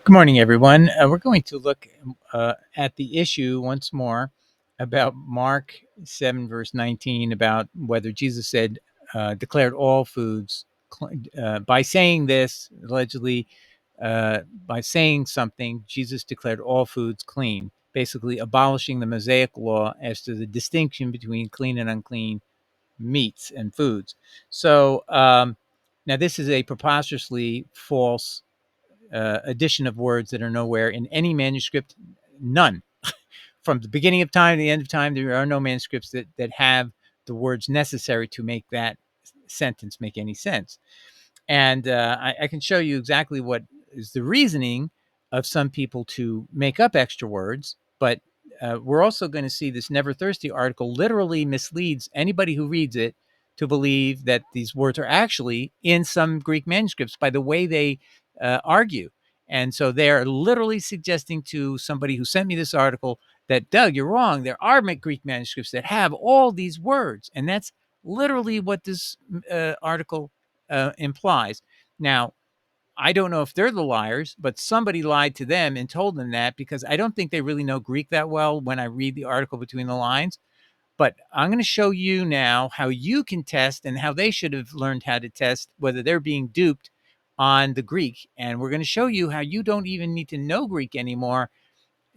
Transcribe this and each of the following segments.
Good morning, everyone. We're going to look at the issue once more about Mark 7, verse 19, about whether Jesus said, declared all foods, by saying this, allegedly, by saying something, Jesus declared all foods clean, basically abolishing the Mosaic law as to the distinction between clean and unclean meats and foods. So now this is a preposterously false addition of words that are nowhere in any manuscript. None. From the beginning of time to the end of time, there are no manuscripts that have the words necessary to make that sentence make any sense. And I can show you exactly what is the reasoning of some people to make up extra words. But we're also going to see this Never Thirsty article literally misleads anybody who reads it to believe that these words are actually in some Greek manuscripts by the way they argue. And so they're literally suggesting to somebody who sent me this article that, Doug, you're wrong. There are Greek manuscripts that have all these words. And that's literally what this article implies. Now, I don't know if they're the liars, but somebody lied to them and told them that, because I don't think they really know Greek that well when I read the article between the lines. But I'm going to show you now how you can test, and how they should have learned how to test whether they're being duped on the Greek. And we're going to show you how you don't even need to know Greek anymore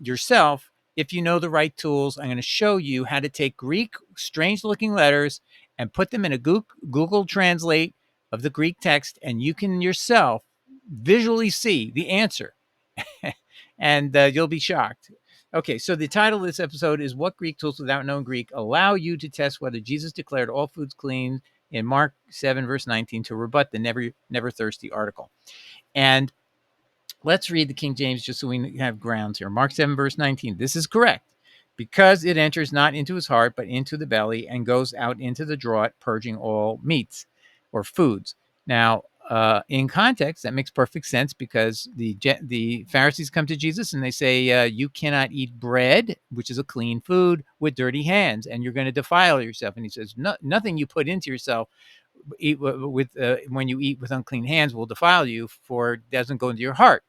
yourself if you know the right tools. I'm going to show you how to take Greek strange looking letters and put them in a Google Translate of the Greek text, and you can yourself visually see the answer. And you'll be shocked. Okay, so the title of this episode is What Greek Tools Without Knowing Greek Allow You to Test Whether Jesus Declared All Foods Clean in Mark 7, verse 19, to rebut the Never Thirsty article. And let's read the King James just so we have grounds here. Mark 7, verse 19. This is correct. Because it enters not into his heart, but into the belly, and goes out into the draught, purging all meats or foods. Now, in context, that makes perfect sense, because the Pharisees come to Jesus and they say, you cannot eat bread, which is a clean food, with dirty hands, and you're going to defile yourself. And he says, nothing you put into yourself when you eat with unclean hands will defile you, for it doesn't go into your heart.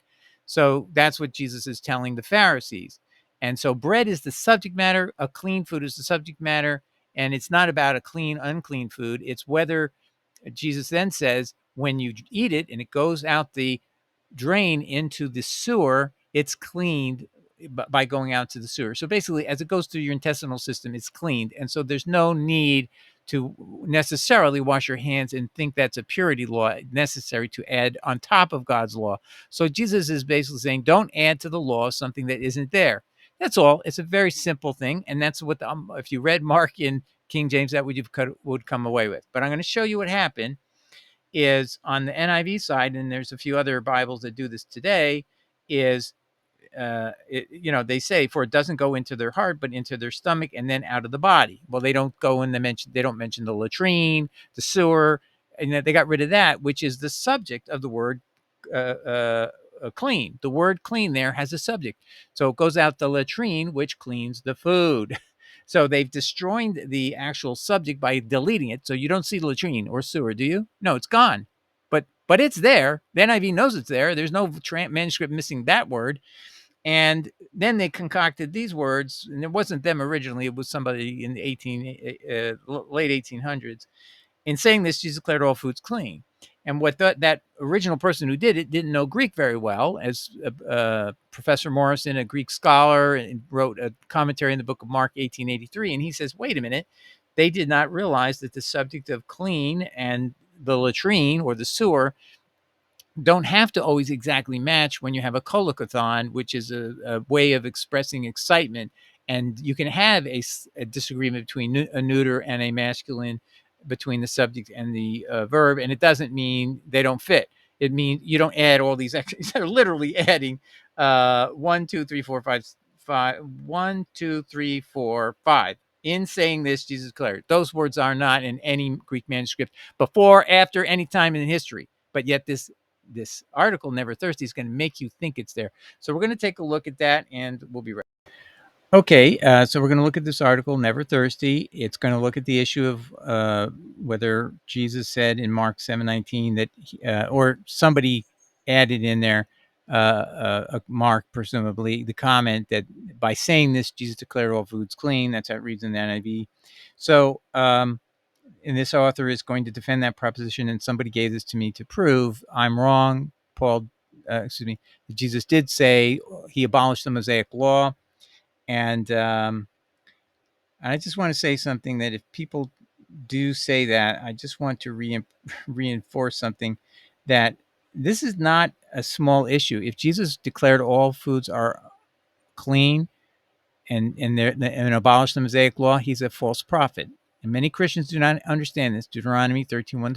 So that's what Jesus is telling the Pharisees. And so bread is the subject matter, a clean food is the subject matter, and it's not about a clean, unclean food. It's whether, Jesus then says, when you eat it and it goes out the drain into the sewer, it's cleaned by going out to the sewer. So basically, as it goes through your intestinal system, it's cleaned. And so there's no need to necessarily wash your hands and think that's a purity law necessary to add on top of God's law. So Jesus is basically saying, don't add to the law something that isn't there. That's all. It's a very simple thing. And that's what, if you read Mark in King James, that would come away with. But I'm going to show you what happened is on the NIV side, and there's a few other Bibles that do this today, is they say, for it doesn't go into their heart, but into their stomach and then out of the body. Well, they don't mention the latrine, the sewer, and they got rid of that, which is the subject of the word clean. The word clean there has a subject. So it goes out the latrine, which cleans the food. So they've destroyed the actual subject by deleting it. So you don't see latrine or sewer, do you? No, it's gone. But it's there. The NIV knows it's there. There's no manuscript missing that word. And then they concocted these words, and it wasn't them originally. It was somebody in the late 1800s. In saying this, Jesus declared all foods clean. And what that original person who did it didn't know Greek very well, as Professor Morrison, a Greek scholar, and wrote a commentary in the book of Mark, 1883. And he says, wait a minute, they did not realize that the subject of clean and the latrine or the sewer don't have to always exactly match when you have a collocathon, which is a way of expressing excitement. And you can have a disagreement between a neuter and a masculine, between the subject and the verb, and it doesn't mean they don't fit. It means you don't add all these extras. They're literally adding 1, 2, 3, 4, 5, 1, 2, 3, 4, 5. In saying this, Jesus declared, those words are not in any Greek manuscript before, after, any time in history. But yet this article, Never Thirsty, is going to make you think it's there. So we're going to take a look at that, and we'll be right back. Okay, so we're going to look at this article, Never Thirsty. It's going to look at the issue of whether Jesus said in Mark 7:19 that, or somebody added in there, Mark, presumably, the comment that by saying this, Jesus declared all foods clean. That's how it reads in the NIV. So, and this author is going to defend that proposition, and somebody gave this to me to prove I'm wrong. Jesus did say he abolished the Mosaic law, and I just want to say something that if people do say that, I just want to reinforce something that this is not a small issue. If Jesus declared all foods are clean, and abolish the Mosaic law, he's a false prophet. And many Christians do not understand this. Deuteronomy 13, 1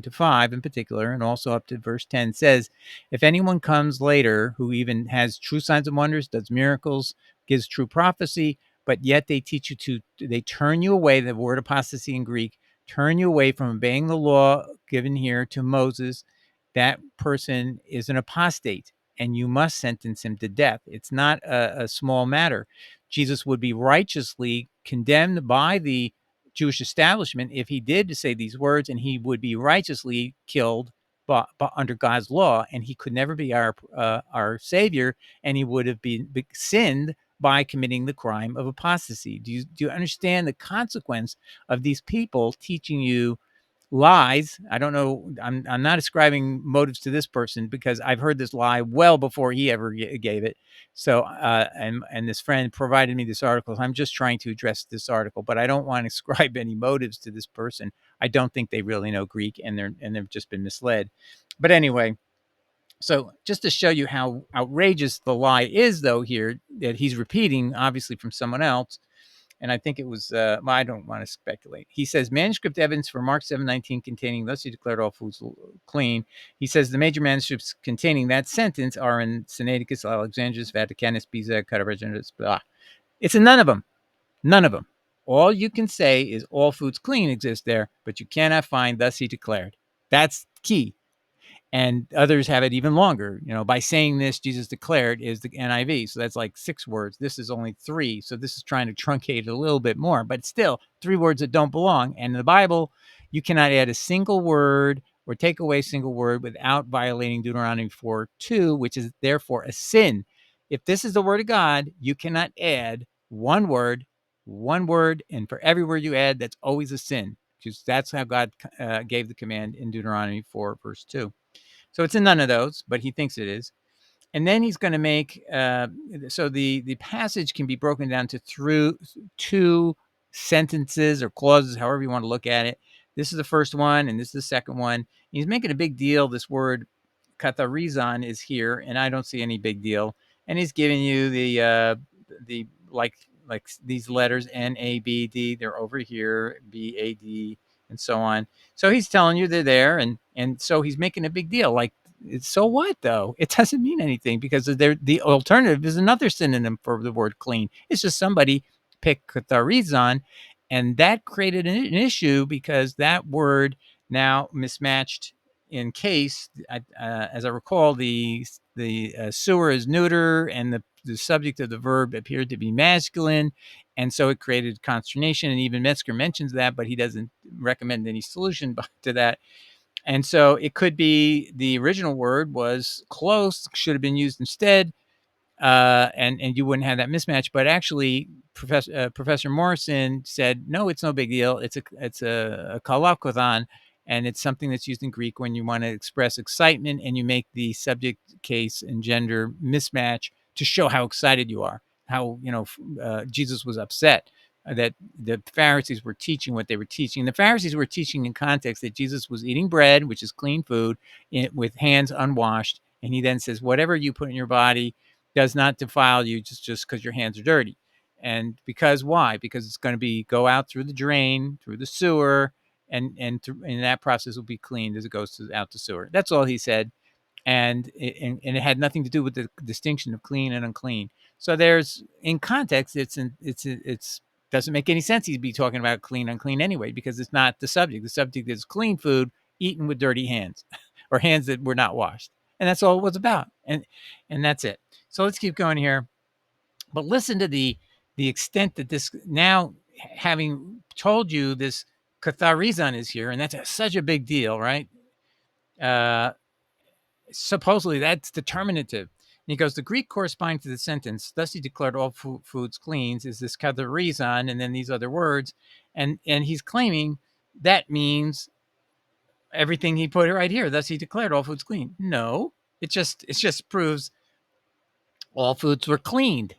to 5 in particular, and also up to verse 10 says, if anyone comes later who even has true signs and wonders, does miracles, gives true prophecy, but yet they turn you away, the word apostasy in Greek, turn you away from obeying the law given here to Moses, that person is an apostate, and you must sentence him to death. It's not a small matter. Jesus would be righteously condemned by the Jewish establishment if he did say these words, and he would be righteously killed under God's law, and he could never be our savior, and he would have been sinned by committing the crime of apostasy. Do you understand the consequence of these people teaching you lies? I don't know. I'm not ascribing motives to this person because I've heard this lie well before he ever gave it. So, and this friend provided me this article. I'm just trying to address this article, but I don't want to ascribe any motives to this person. I don't think they really know Greek, and they've just been misled. But anyway, so just to show you how outrageous the lie is, though, here that he's repeating, obviously from someone else. And I think it was, I don't want to speculate. He says, manuscript evidence for Mark 7:19 containing, thus he declared all foods clean. He says the major manuscripts containing that sentence are in Sinaiticus, Alexandrinus, Vaticanus, Pisa, Catareginus, blah. It's in none of them. None of them. All you can say is all foods clean exist there, but you cannot find, thus he declared. That's key. And others have it even longer. By saying this, Jesus declared is the NIV. So that's like 6 words. This is only 3. So this is trying to truncate it a little bit more, but still 3 words that don't belong. And in the Bible, you cannot add a single word or take away a single word without violating Deuteronomy 4:2, which is therefore a sin. If this is the word of God, you cannot add one word, and for every word you add, that's always a sin, because that's how God gave the command in Deuteronomy 4, verse 2. So it's in none of those, but he thinks it is. And then he's going to make, so the passage can be broken down to through 2 sentences or clauses, however you want to look at it. This is the first one, and this is the second one. He's making a big deal. This word katharizon is here, and I don't see any big deal. And he's giving you the like these letters NABD. They're over here, BAD, and so on. So he's telling you they're there, and so he's making a big deal. Like, so what though? It doesn't mean anything, because the alternative is another synonym for the word clean. It's just somebody picked katharizon, and that created an issue because that word now mismatched in case, as I recall, the sewer is neuter, and the subject of the verb appeared to be masculine, and so it created consternation. And even Metzger mentions that, but he doesn't recommend any solution to that. And so it could be the original word was close, should have been used instead, and you wouldn't have that mismatch. But actually, Professor Morrison said, no, it's no big deal. It's a kalakothon, and it's something that's used in Greek when you want to express excitement, and you make the subject, case, and gender mismatch to show how excited you are. How Jesus was upset that the Pharisees were teaching what they were teaching. The Pharisees were teaching in context that Jesus was eating bread, which is clean food, with hands unwashed. And he then says, whatever you put in your body does not defile you just because your hands are dirty. And because why? Because it's going to go out through the drain, through the sewer, and that process will be cleaned as it goes out the sewer. That's all he said. And it had nothing to do with the distinction of clean and unclean. So there's, in context, it's doesn't make any sense he'd be talking about clean, unclean anyway, because it's not the subject. The subject is clean food eaten with dirty hands or hands that were not washed. And that's all it was about. And that's it. So let's keep going here. But listen to the extent that this, now having told you this katharizon is here, and that's such a big deal, right? Supposedly that's determinative. And he goes, the Greek corresponding to the sentence, thus he declared all foods clean, is this katharizon, and then these other words. And he's claiming that means everything he put right here, thus he declared all foods clean. No, it just proves all foods were cleaned.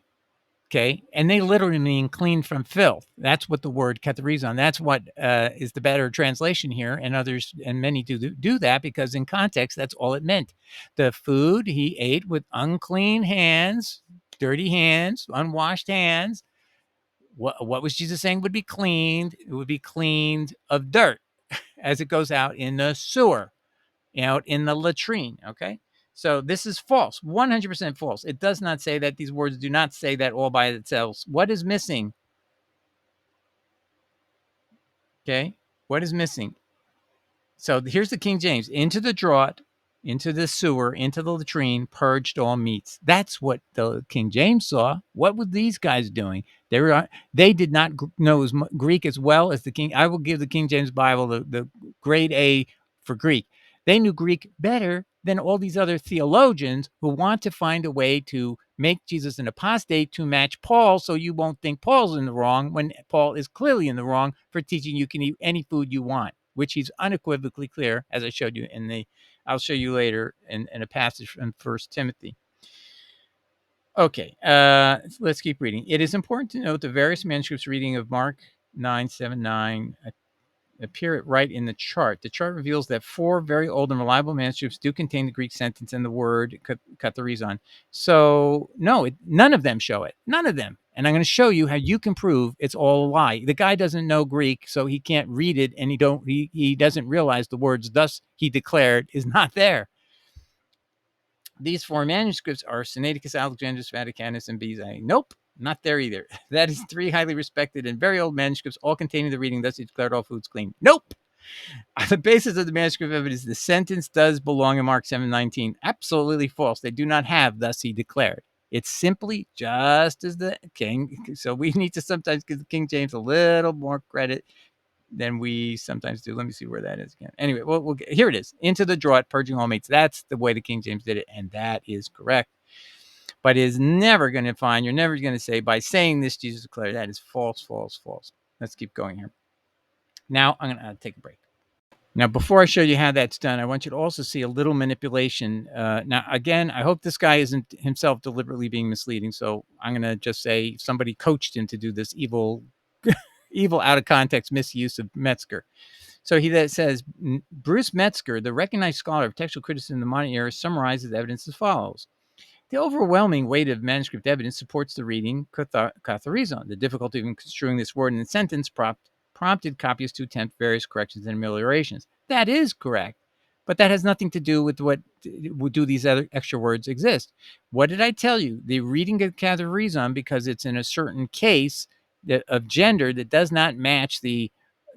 Okay, and they literally mean clean from filth. That's what the word katharizon. That's what is the better translation here, and others and many do that because in context that's all it meant. The food he ate with unclean hands, dirty hands, unwashed hands. What was Jesus saying would be cleaned? It would be cleaned of dirt as it goes out in the sewer, out in the latrine. Okay. So this is false, 100% false. It does not say that. These words do not say that all by themselves. What is missing? Okay. What is missing? So here's the King James: into the draught, into the sewer, into the latrine, purged all meats. That's what the King James saw. What were these guys doing? They did not know Greek as well as the King. I will give the King James Bible the grade A for Greek. They knew Greek better than all these other theologians who want to find a way to make Jesus an apostate to match Paul, so you won't think Paul's in the wrong when Paul is clearly in the wrong for teaching you can eat any food you want, which he's unequivocally clear, as I showed you I'll show you later in a passage from First Timothy. Okay, let's keep reading. It is important to note the various manuscripts reading of Mark 9:7-9 appear right in the chart. The chart reveals that 4 very old and reliable manuscripts do contain the Greek sentence and the word katharizon. So no, none of them show it. None of them. And I'm going to show you how you can prove it's all a lie. The guy doesn't know Greek, so he can't read it, and he doesn't realize the words "thus he declared" is not there. These 4 manuscripts are Sinaiticus, Alexandrinus, Vaticanus, and Beza. Nope, not there either. That is 3 highly respected and very old manuscripts, all containing the reading, thus he declared all foods clean. Nope. On the basis of the manuscript evidence, the sentence does belong in Mark 7:19. Absolutely false. They do not have, thus he declared. It's simply just as the king. So we need to sometimes give the King James a little more credit than we sometimes do. Let me see where that is again. Anyway, here it is. Into the draught, purging all meats. That's the way the King James did it, and that is correct. But it is never going to find, you're never going to say, by saying this, Jesus declared. That is false, false, false. Let's keep going here. Now I'm going to take a break. Now, before I show you how that's done, I want you to also see a little manipulation. Now, again, I hope this guy isn't himself deliberately being misleading. So I'm going to just say somebody coached him to do this evil, evil out of context misuse of Metzger. So he says, Bruce Metzger, the recognized scholar of textual criticism in the modern era, summarizes evidence as follows. The overwhelming weight of manuscript evidence supports the reading katharizon. The difficulty of construing this word in the sentence prompted copyists to attempt various corrections and ameliorations. That is correct, but that has nothing to do with do these other extra words exist. What did I tell you? The reading of katharizon, because it's in a certain case of gender that does not match the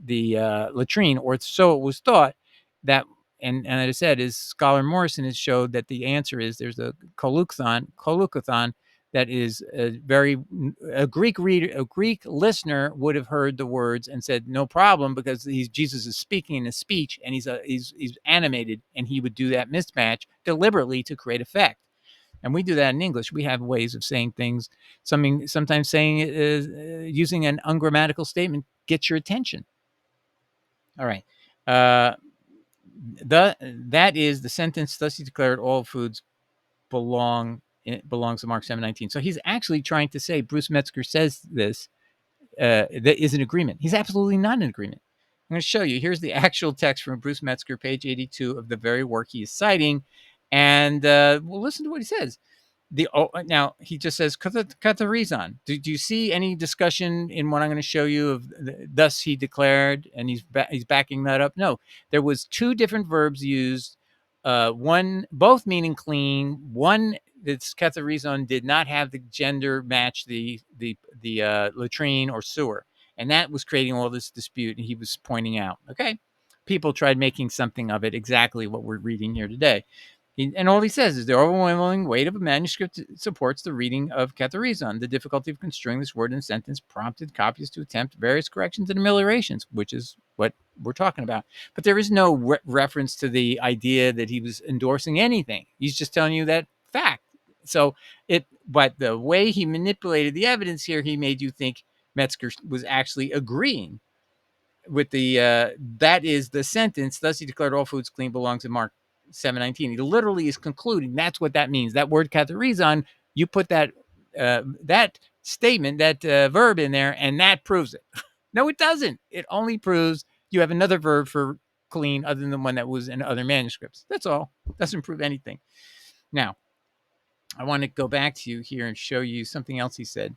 latrine, or so it was thought, that and as I said, is Scholar Morrison has showed that the answer is there's a collocathon that is a Greek reader, a Greek listener would have heard the words and said no problem, because Jesus is speaking in a speech and he's animated, and he would do that mismatch deliberately to create effect. And we do that in English. We have ways of saying things. Sometimes saying using an ungrammatical statement gets your attention. All right. That is the sentence. Thus he declared all foods belongs to Mark 7:19. So he's actually trying to say Bruce Metzger says this that is an agreement. He's absolutely not in agreement. I'm going to show you. Here's the actual text from Bruce Metzger, page 82 of the very work he is citing, and we'll listen to what he says. Now he just says katharizon. Do you see any discussion in what I'm going to show you of thus he declared, and he's backing that up? No, there was 2 different verbs used. One, both meaning clean. One, that's katharizon, did not have the gender match the latrine or sewer, and that was creating all this dispute. And he was pointing out, okay, people tried making something of it, exactly what we're reading here today. And all he says is the overwhelming weight of a manuscript supports the reading of Catharizon. The difficulty of construing this word in a sentence prompted copyists to attempt various corrections and ameliorations, which is what we're talking about. But there is no reference to the idea that he was endorsing anything. He's just telling you that fact. So but the way he manipulated the evidence here, he made you think Metzger was actually agreeing with the that is the sentence. Thus, he declared all foods clean belongs in Mark 7:19. He literally is concluding that's what that means. That word katharizon, you put that statement, that verb in there, and that proves it. No, it doesn't. It only proves you have another verb for clean other than the one that was in other manuscripts. That's all. It doesn't prove anything. Now, I want to go back to you here and show you something else he said.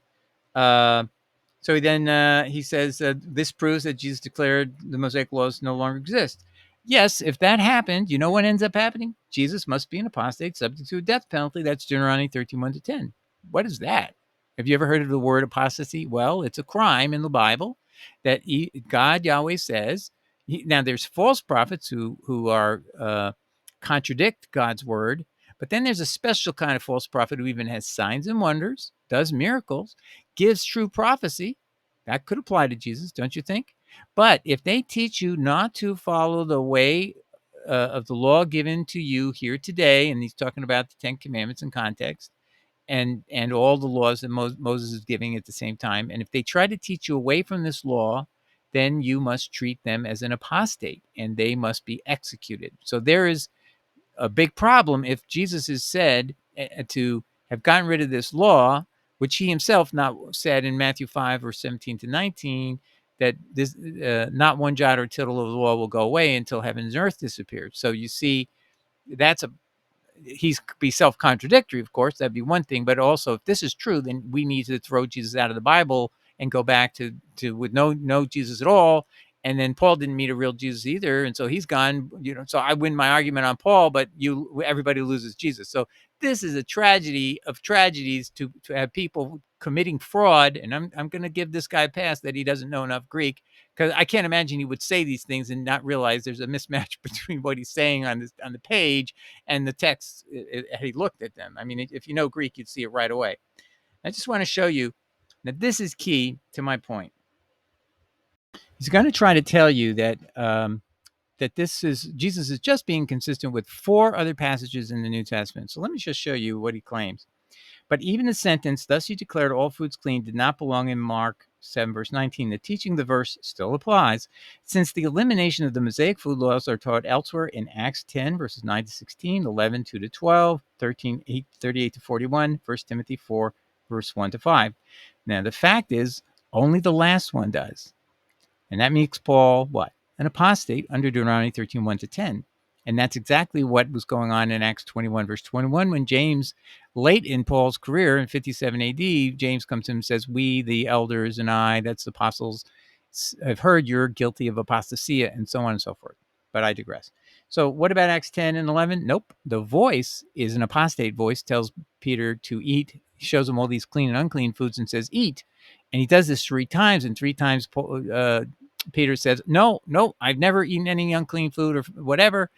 So then he says, this proves that Jesus declared the Mosaic laws no longer exist. Yes, if that happened, you know what ends up happening? Jesus must be an apostate subject to a death penalty. That's Deuteronomy 13:1-10. What is that? Have you ever heard of the word apostasy? Well, it's a crime in the Bible that God, Yahweh says. Now, there's false prophets who are contradict God's word, but then there's a special kind of false prophet who even has signs and wonders, does miracles, gives true prophecy. That could apply to Jesus, don't you think? But if they teach you not to follow the way of the law given to you here today, and he's talking about the Ten Commandments in context, and all the laws that Moses is giving at the same time, and if they try to teach you away from this law, then you must treat them as an apostate, and they must be executed. So there is a big problem if Jesus is said to have gotten rid of this law, which he himself not said in Matthew 5 or 17-19, that this not one jot or tittle of the law will go away until heaven and earth disappear. So you see, that's he's be self-contradictory, of course. That'd be one thing, but also if this is true, then we need to throw Jesus out of the Bible and go back to with no Jesus at all. And then Paul didn't meet a real Jesus either, and so he's gone. So I win my argument on Paul, but everybody loses Jesus. So this is a tragedy of tragedies to have people committing fraud. And I'm going to give this guy a pass that he doesn't know enough Greek, because I can't imagine he would say these things and not realize there's a mismatch between what he's saying on the page and the text. He looked at them. I mean, if you know Greek, you'd see it right away. I just want to show you that this is key to my point. He's going to try to tell you that that Jesus is just being consistent with 4 other passages in the New Testament. So let me just show you what he claims. But even the sentence, thus he declared all foods clean, did not belong in Mark 7, verse 19. The teaching of the verse still applies, since the elimination of the Mosaic food laws are taught elsewhere in Acts 10, verses 9-16, 11, 2-12, 13, 8, 38-41, 1 Timothy 4, verse 1-5. Now, the fact is, only the last one does. And that makes Paul what? An apostate under Deuteronomy 13, 1-10. And that's exactly what was going on in Acts 21, verse 21, when James, late in Paul's career in 57 AD, James comes to him and says, we, the elders, and I, that's the apostles, have heard you're guilty of apostasia, and so on and so forth. But I digress. So what about Acts 10 and 11? Nope. The voice is an apostate voice, tells Peter to eat, shows him all these clean and unclean foods and says, eat. And he does this 3 times, and 3 times Peter says, no, I've never eaten any unclean food or whatever.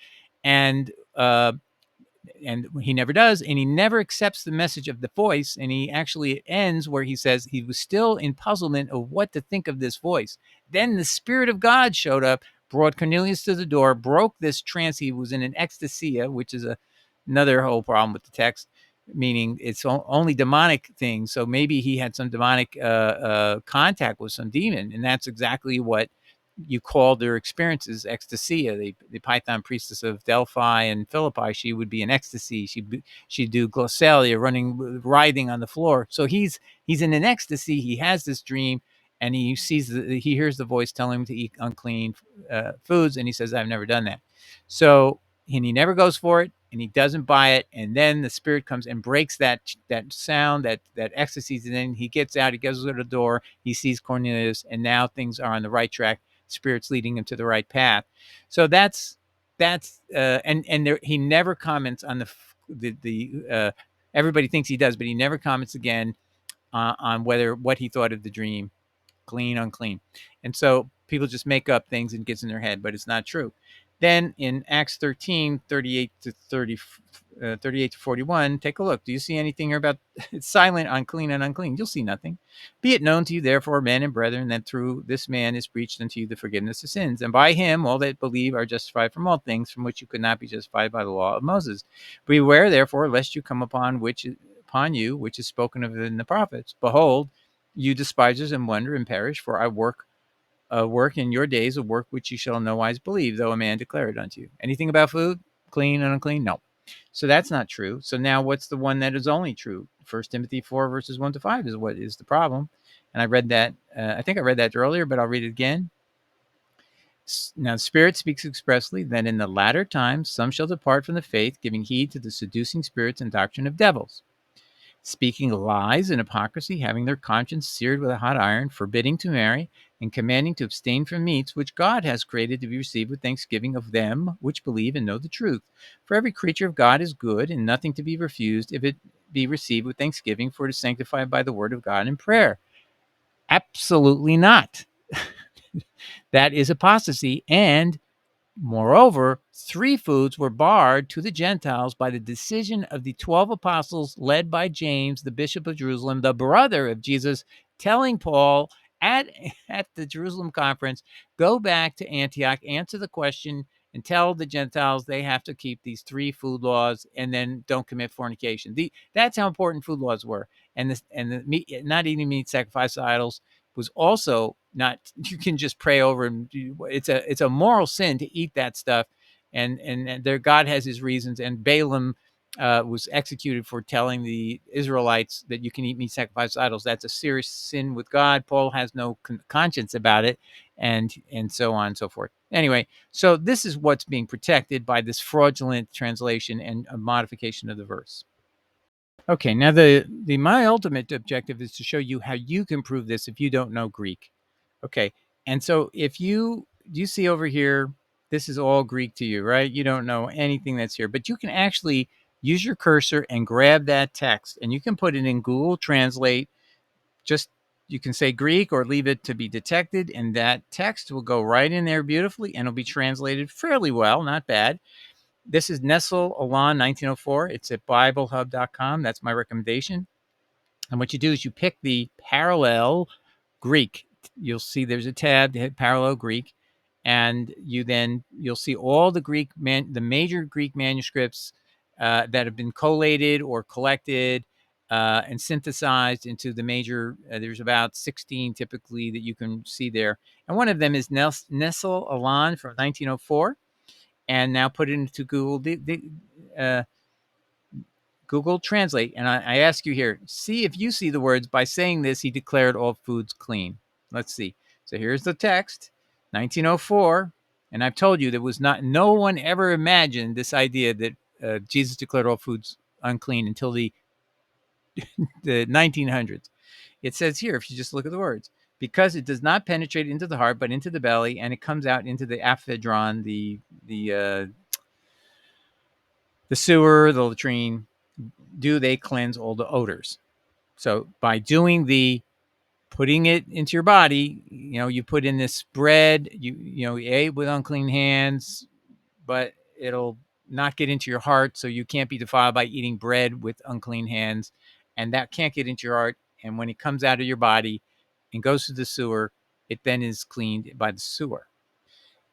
And he never does, and he never accepts the message of the voice. And he actually ends where he says he was still in puzzlement of what to think of this voice. Then the Spirit of God showed up, brought Cornelius to the door, broke this trance. He was in an ecstasia, which is another whole problem with the text, meaning it's only demonic things. So maybe he had some demonic contact with some demon, and that's exactly what you call their experiences ecstasia. The Python priestess of Delphi and Philippi, she would be in ecstasy. She'd do glossalia, writhing on the floor. So he's in an ecstasy. He has this dream, and he hears the voice telling him to eat unclean foods, and he says, "I've never done that." So and he never goes for it, and he doesn't buy it. And then the Spirit comes and breaks that sound, that ecstasy. And then he gets out. He goes to the door. He sees Cornelius, and now things are on the right track. Spirit's leading him to the right path. So that's and there, he never comments on the everybody thinks he does, but he never comments again on what he thought of the dream, clean, unclean. And so people just make up things and gets in their head, but it's not true. Then in Acts 13, 38 to 38 to 41, take a look. Do you see anything here about it's silent on clean and unclean? You'll see nothing. Be it known to you, therefore, men and brethren, that through this man is preached unto you the forgiveness of sins. And by him, all that believe are justified from all things from which you could not be justified by the law of Moses. Beware, therefore, lest you come upon you, which is spoken of in the prophets. Behold, you despisers and wonder and perish, for I work in your days, a work which you shall no wise believe, though a man declare it unto you. Anything about food, clean and unclean? No. So that's not true. So now what's the one that is only true? 1 Timothy 4, verses 1 to 5 is what is the problem. And I read that, I think I read that earlier, but I'll read it again. Now, the Spirit speaks expressly that in the latter times some shall depart from the faith, giving heed to the seducing spirits and doctrine of devils, speaking lies and hypocrisy, having their conscience seared with a hot iron, forbidding to marry, and commanding to abstain from meats which God has created to be received with thanksgiving of them which believe and know the truth. For every creature of God is good, and nothing to be refused if it be received with thanksgiving, for it is sanctified by the word of God and prayer. Absolutely not. That is apostasy, and moreover, 3 foods were barred to the Gentiles by the decision of the 12 apostles led by James, the bishop of Jerusalem, the brother of Jesus, telling Paul at the Jerusalem conference, go back to Antioch, answer the question, and tell the Gentiles they have to keep these 3 food laws and then don't commit fornication. That's how important food laws were. And the meat, not eating meat, sacrificed to idols, was also not, you can just pray over and it's a moral sin to eat that stuff, and their God has his reasons. And Balaam was executed for telling the Israelites that you can eat meat sacrificed to idols. That's a serious sin with God. Paul has no conscience about it, and so on and so forth. Anyway, so this is what's being protected by this fraudulent translation and a modification of the verse. Okay, now my ultimate objective is to show you how you can prove this if you don't know Greek. Okay, and so if you see over here, this is all Greek to you, right? You don't know anything that's here, but you can actually use your cursor and grab that text, and you can put it in Google Translate. Just you can say Greek or leave it to be detected, and that text will go right in there beautifully, and it'll be translated fairly well, not bad. This is Nestle Aland 1904. It's at BibleHub.com. That's my recommendation. And what you do is you pick the parallel Greek. You'll see there's a tab that hit parallel Greek, and you'll see all the the major Greek manuscripts that have been collated or collected and synthesized into the major. There's about 16 typically that you can see there, and one of them is Nestle Aland from 1904. And now put it into Google Google Translate. And I ask you here, see if you see the words, by saying this, he declared all foods clean. Let's see. So here's the text, 1904. And I've told you no one ever imagined this idea that Jesus declared all foods unclean until the 1900s. It says here, if you just look at the words, because it does not penetrate into the heart, but into the belly, and it comes out into the aphedron, the sewer, the latrine, do they cleanse all the odors. So by putting it into your body, you put in this bread, you ate with unclean hands, but it'll not get into your heart. So you can't be defiled by eating bread with unclean hands. And that can't get into your heart. And when it comes out of your body and goes to the sewer, it then is cleaned by the sewer.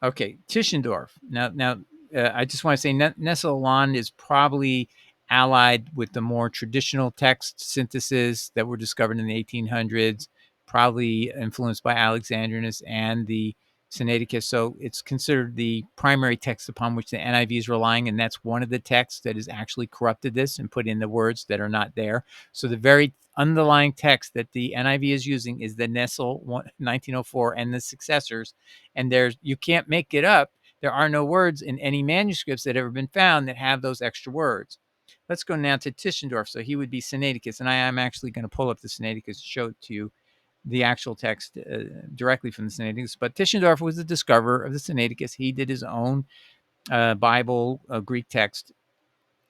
Okay, Tischendorf. Now, I just want to say Nestle Aland is probably allied with the more traditional text synthesis that were discovered in the 1800s, probably influenced by Alexandrinus and the Sinaiticus. So it's considered the primary text upon which the NIV is relying, and that's one of the texts that has actually corrupted this and put in the words that are not there. So the very underlying text that the NIV is using is the Nestle 1904 and the successors, and you can't make it up. There are no words in any manuscripts that have ever been found that have those extra words. Let's go now to Tischendorf. So he would be Sinaiticus, and I am actually going to pull up the Sinaiticus and show it to you, the actual text directly from the Sinaiticus. But Tischendorf was the discoverer of the Sinaiticus. He did his own Bible Greek text.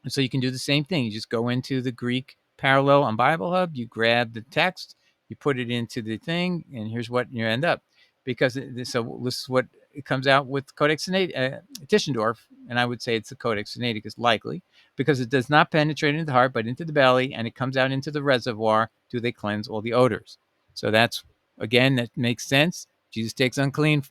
And so you can do the same thing. You just go into the Greek parallel on Bible Hub, you grab the text, you put it into the thing, and here's what you end up. Because so this is what it comes out with Codex Tischendorf, and I would say it's the Codex Sinaiticus likely. Because it does not penetrate into the heart, but into the belly, and it comes out into the reservoir, do they cleanse all the odors. So that's, again, that makes sense. Jesus takes unclean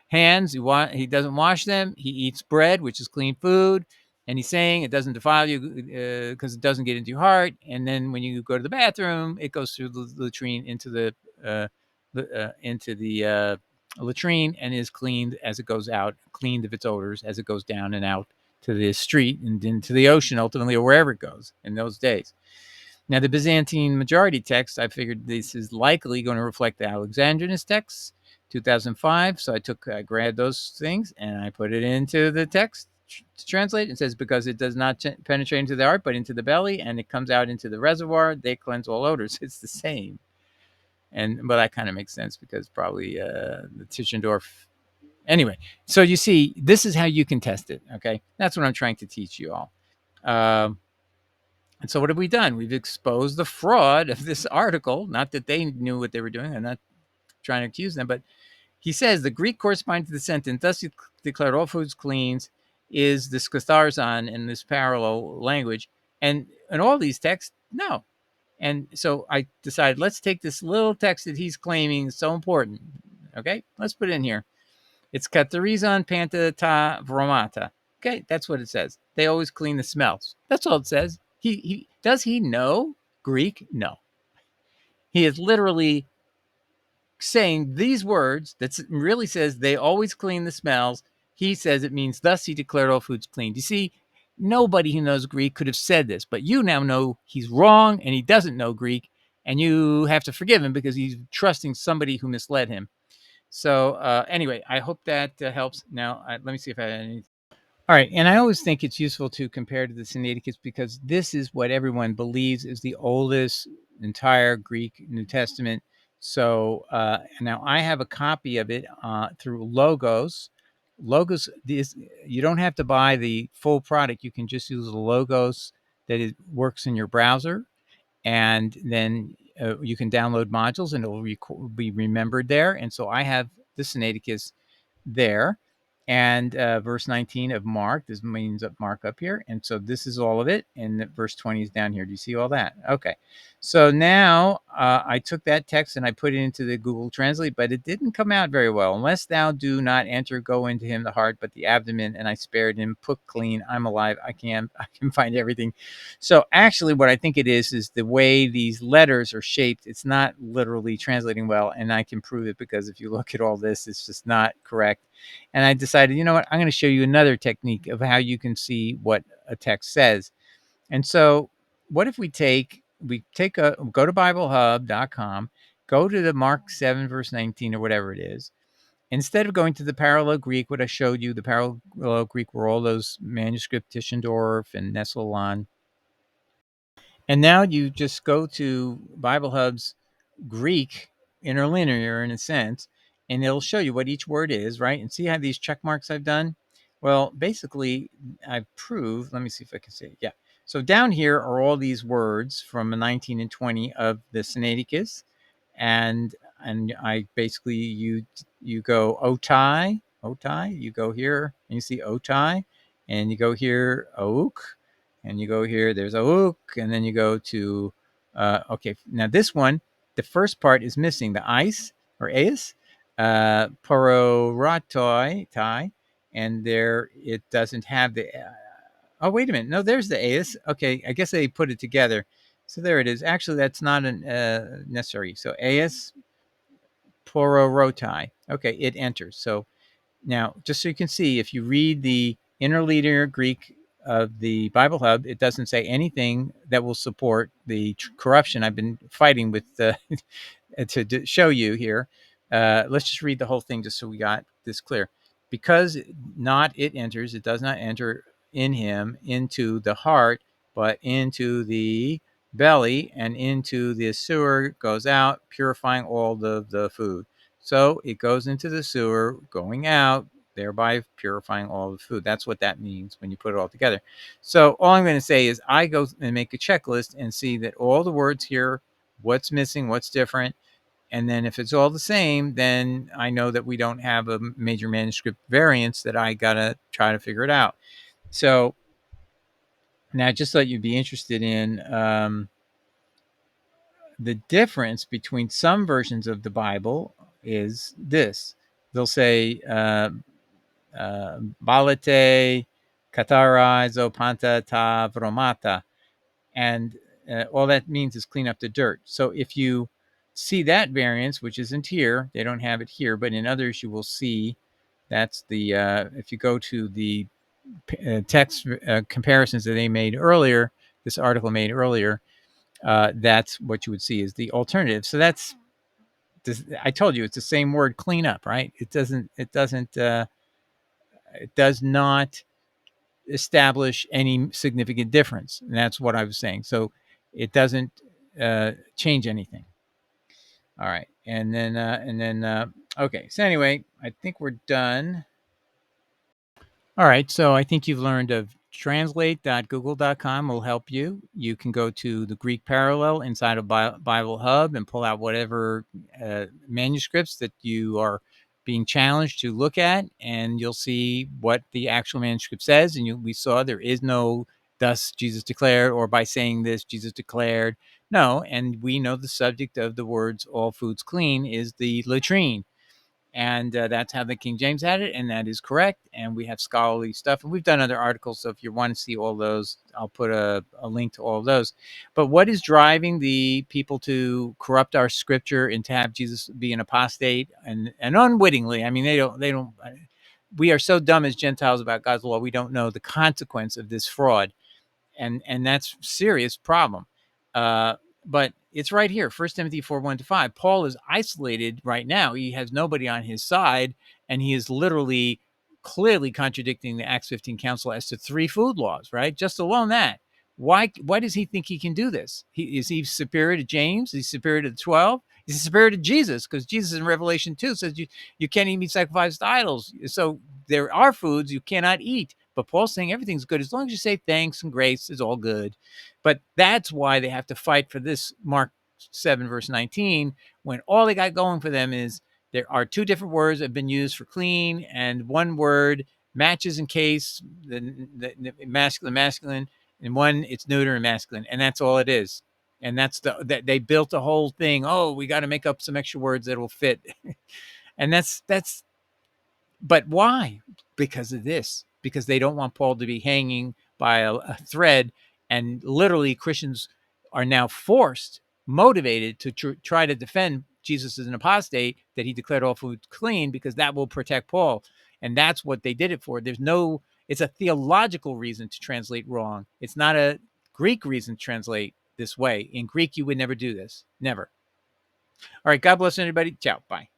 hands. He doesn't wash them. He eats bread, which is clean food. And he's saying it doesn't defile you because it doesn't get into your heart. And then when you go to the bathroom, it goes through the latrine into the latrine and is cleaned as it goes out, cleaned of its odors as it goes down and out to the street and into the ocean ultimately, or wherever it goes in those days. Now, the Byzantine majority text, I figured this is likely going to reflect the Alexandrinus text, 2005. So I grabbed those things and I put it into the text to translate. It says, because it does not penetrate into the heart, but into the belly, and it comes out into the reservoir, they cleanse all odors. It's the same. But that kind of makes sense because probably the Tischendorf. Anyway, so you see, this is how you can test it. Okay, that's what I'm trying to teach you all. And so what have we done? We've exposed the fraud of this article. Not that they knew what they were doing. I'm not trying to accuse them, but he says the Greek corresponding to the sentence, thus he declared all foods cleans, is this katharzon in this parallel language. And in all these texts, no. And so I decided, let's take this little text that he's claiming is so important. Okay, let's put it in here. It's katharizon panta ta vromata. Okay, that's what it says. They always clean the smells. That's all it says. He does he know Greek? No. He is literally saying these words that really says they always clean the smells. He says it means thus he declared all foods clean. You see, nobody who knows Greek could have said this, but you now know he's wrong and he doesn't know Greek, and you have to forgive him because he's trusting somebody who misled him. So anyway, I hope that helps. Now, let me see if I had any. All right, and I always think it's useful to compare to the Sinaiticus because this is what everyone believes is the oldest entire Greek New Testament. So now I have a copy of it through Logos. Logos, you don't have to buy the full product. You can just use the Logos that it works in your browser, and then you can download modules, and it will be remembered there. And so I have the Sinaiticus there, and verse 19 of Mark. This means Mark up here, and so this is all of it, and verse 20 is down here. Do you see all that? Okay, so now I took that text and I put it into the Google Translate, but it didn't come out very well. Unless thou do not enter, go into him the heart, but the abdomen, and I spared him. Put clean, I'm alive. I can find everything. So actually, what I think it is the way these letters are shaped. It's not literally translating well, and I can prove it because if you look at all this, it's just not correct. And I decided, you know what, I'm going to show you another technique of how you can see what a text says. And so what if we go to BibleHub.com, go to the Mark 7, verse 19 or whatever it is. Instead of going to the parallel Greek, what I showed you, the parallel Greek were all those manuscript Tischendorf and Nestle-Aland. And now you just go to Bible Hub's Greek interlinear in a sense, and it'll show you what each word is, right? And see how these check marks I've done? Well, basically, I've proved, let me see if I can say it. Yeah. So down here are all these words from 19 and 20 of the Sinaiticus. And I basically, you go otai, you go here, and you see otai, and you go here, oak, and you go here, there's oak, and then you go to, okay, now this one, the first part is missing, the ice, or eis, pororatoi, tai, and there it doesn't have the, oh, wait a minute, no, there's the eis, okay, I guess they put it together, so there it is. Actually, that's not necessary. So eis pororotai, okay, it enters. So now, just so you can see, if you read the interlinear Greek of the Bible Hub, it doesn't say anything that will support the corruption I've been fighting with to show you here. Let's just read the whole thing just so we got this clear. Because not it enters, it does not enter in him into the heart, but into the belly, and into the sewer goes out, purifying all the food. So it goes into the sewer, going out, thereby purifying all the food. That's what that means when you put it all together. So all I'm going to say is I go and make a checklist and see that all the words here, what's missing, what's different. And then if it's all the same, then I know that we don't have a major manuscript variance that I got to try to figure it out. So Now, just so you'd be interested in the difference between some versions of the Bible is this. They'll say, balete, katarai, zopanta, ta, vromata. And all that means is clean up the dirt. So if you see that variance, which isn't here, they don't have it here, but in others you will see that's the, if you go to the text comparisons that they made earlier, this article made earlier, that's what you would see is the alternative. So that's, I told you, it's the same word, clean up, right? It does not establish any significant difference. And that's what I was saying. So it doesn't change anything. All right. Okay. So anyway, I think we're done. All right. So I think you've learned of translate.google.com will help you. You can go to the Greek parallel inside of Bible Hub and pull out whatever manuscripts that you are being challenged to look at, and you'll see what the actual manuscript says. And we saw there is no thus Jesus declared, or by saying this, Jesus declared. No, and we know the subject of the words all foods clean is the latrine. And that's how the King James had it, and that is correct. And we have scholarly stuff, and we've done other articles. So if you want to see all those, I'll put a link to all of those. But what is driving the people to corrupt our scripture and to have Jesus be an apostate and unwittingly? I mean, they don't. We are so dumb as Gentiles about God's law. We don't know the consequence of this fraud, and that's a serious problem. Uh, but it's right here, 1 Timothy 4:1-5. Paul is isolated right now. He has nobody on his side, and he is literally clearly contradicting the Acts 15 council as to 3 food laws, right? Just alone that. Why does he think he can do this? Is he superior to James? Is he superior to the 12? Is he superior to Jesus? Because Jesus in Revelation 2 says you can't even eat sacrificed to idols. So there are foods you cannot eat. But Paul's saying everything's good as long as you say thanks and grace is all good. But that's why they have to fight for this Mark 7 verse 19, when all they got going for them is there are 2 different words that have been used for clean, and one word matches in case the masculine, and one it's neuter and masculine, and that's all it is. And that's that they built a whole thing. Oh, we got to make up some extra words that will fit. And that's but why? Because of this. Because they don't want Paul to be hanging by a thread. And literally, Christians are now forced, motivated to try to defend Jesus as an apostate, that he declared all food clean, because that will protect Paul. And that's what they did it for. It's a theological reason to translate wrong. It's not a Greek reason to translate this way. In Greek, you would never do this. Never. All right. God bless everybody. Ciao. Bye.